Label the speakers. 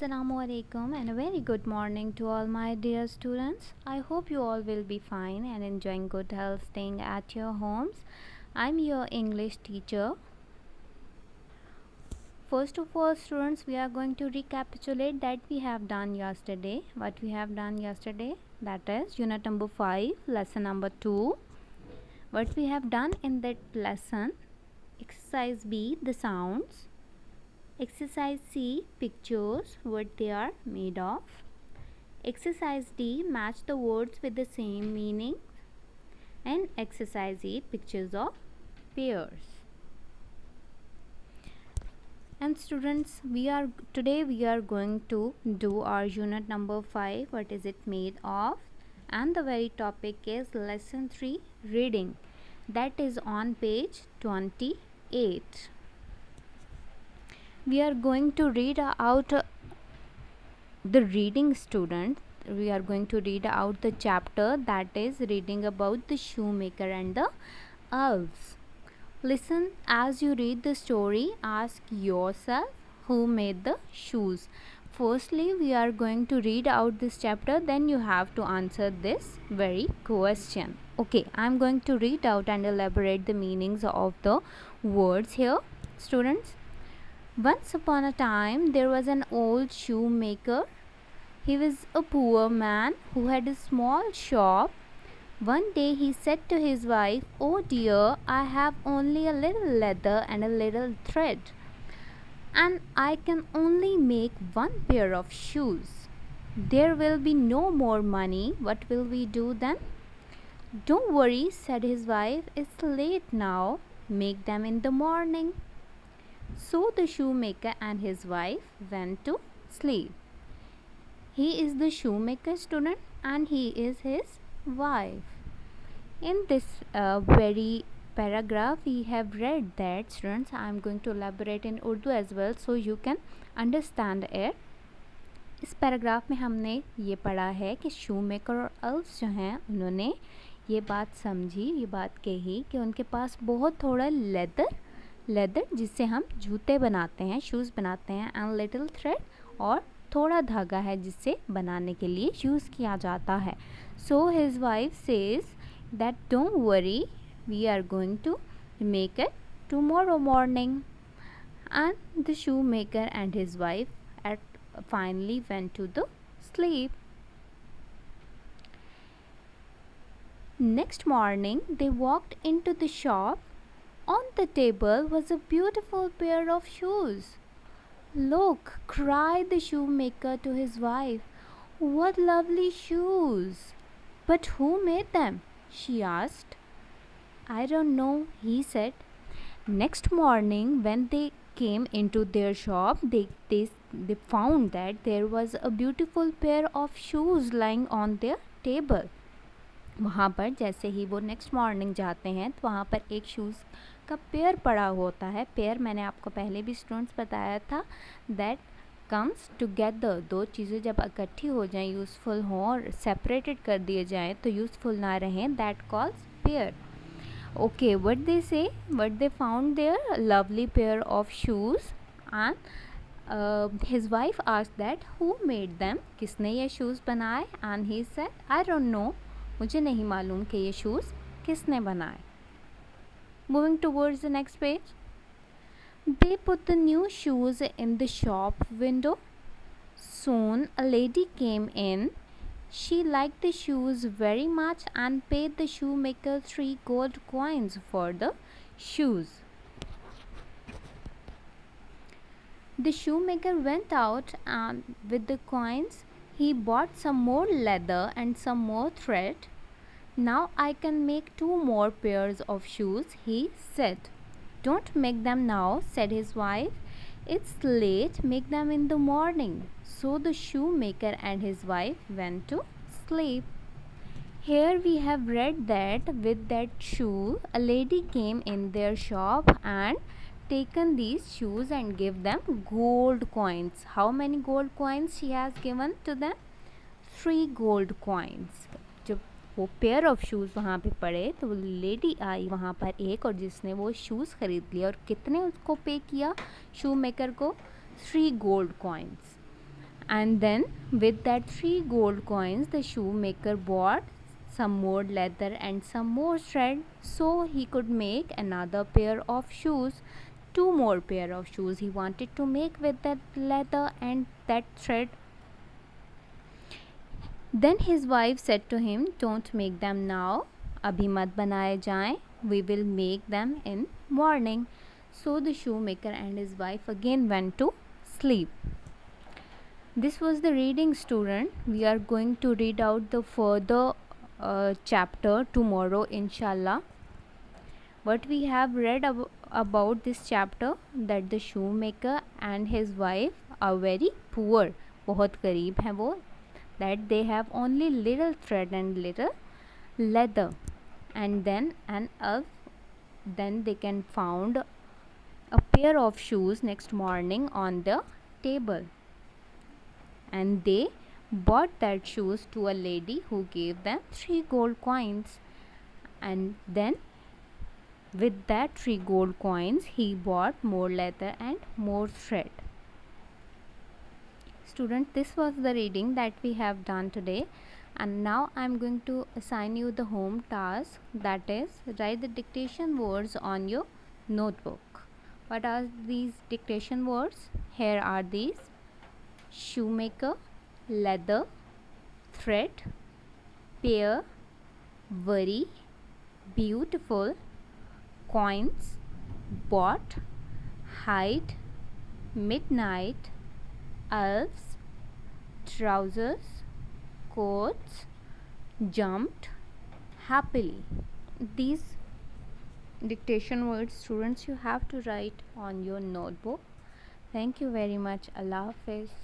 Speaker 1: Assalamualaikum and a very good morning to all my dear students. I hope you all will be fine and enjoying good health staying at your homes. I'm your English teacher. First of all, students, we are going to recapitulate that we have done yesterday. What we have done yesterday, that is unit number 5, lesson number 2. What we have done in that lesson, exercise B, the sounds. Exercise C, pictures, what they are made of. Exercise D, match the words with the same meaning. And exercise E, pictures of pears. And students, today we are going to do our unit number 5, what is it made of. And the very topic is lesson 3, reading. That is on page 28. We are going to read out the reading student. We are going to read out the chapter that is reading about the shoemaker and the elves. Listen as you read the story. Ask yourself who made the shoes. Firstly, we are going to read out this chapter, then you have to answer this very question. Okay, I am going to read out and elaborate the meanings of the words here, students. Once upon a time, there was an old shoemaker. He was a poor man who had a small shop. One day he said to his wife, "Oh dear, I have only a little leather and a little thread, and I can only make one pair of shoes. There will be no more money. What will we do then?" "Don't worry," said his wife. "It's late now. Make them in the morning." So the shoemaker and his wife went to sleep. He is the shoemaker, student, and he is his wife. In this very paragraph, we have read that, students, I am going to elaborate in Urdu as well so you can understand it. इस paragraph में हमने ये पढ़ा है कि shoemaker और elves जो हैं उन्होंने ये बात समझी, ये बात कही कि उनके पास बहुत थोड़ा लेदर जिससे हम जूते बनाते हैं, शूज़ बनाते हैं, एंड लिटिल थ्रेड, और थोड़ा धागा है जिससे बनाने के लिए यूज़ किया जाता है. So his wife says that don't worry, we are going to make it tomorrow morning. And the shoemaker and his wife at finally went to the sleep. Next morning they walked into the shop. On the table was a beautiful pair of shoes. "Look," cried the shoemaker to his wife. "What lovely shoes!" "But who made them?" she asked. "I don't know," he said. Next morning when they came into their shop, they found that there was a beautiful pair of shoes lying on their table. वहाँ पर जैसे ही वो next morning जाते हैं तो वहाँ पर एक शूज़ का पेयर पड़ा होता है. पेयर मैंने आपको पहले भी स्टूडेंट्स बताया था, दैट कम्स टुगेदर. दो चीज़ें जब इकट्ठी हो जाएं, यूज़फुल हों और सेपरेटेड कर दिए जाएं तो यूज़फुल ना रहें, that calls pair. Okay, what they say, what they found there, a lovely pair of shoes, and his wife asked that who made them, किसने ये shoes बनाए, and he said, I don't know, मुझे नहीं मालूम कि ये shoes किसने बनाए. Moving towards the next page, they put the new shoes in the shop window. Soon a lady came in. She liked the shoes very much and paid the shoemaker 3 gold coins for the shoes. The shoemaker went out and with the coins he bought some more leather and some more thread. "Now I can make 2 more pairs of shoes," he said. "Don't make them now," said his wife. "It's late, make them in the morning." So the shoemaker and his wife went to sleep. Here we have read that with that shoe, a lady came in their shop and taken these shoes and give them gold coins. How many gold coins she has given to them? 3 gold coins. जब वो pair of shoes वहाँ पे पड़े तो वो lady आई वहाँ पर एक, और जिसने वो शूज़ ख़रीद लिया, और कितने उसको पे किया शू मेकर को? 3 gold coins. And then with that 3 gold coins, the shoemaker bought some more leather and some more thread, so he could make another pair of shoes. 2 more pair of shoes he wanted to make with that leather and that thread. Then his wife said to him, "Don't make them now. Abhi mat banaye jaएं. We will make them in morning." So the shoemaker and his wife again went to sleep. This was the reading, student. We are going to read out the further chapter tomorrow, inshallah. What we have read about this chapter, that the shoemaker and his wife are very poor, बहुत गरीब हैं वो, that they have only little thread and little leather, and then then they can found a pair of shoes next morning on the table, and they bought that shoes to a lady who gave them 3 gold coins, and then with that 3 gold coins he bought more leather and more thread. Student, this was the reading that we have done today, and now I am going to assign you the home task, that is write the dictation words on your notebook. What are these dictation words? Here are these: shoemaker, leather, thread, pair, worry, beautiful, coins, bought, hide, midnight, elves, trousers, coats, jumped, happily. These dictation words, students, you have to write on your notebook. Thank you very much. Allah Hafiz.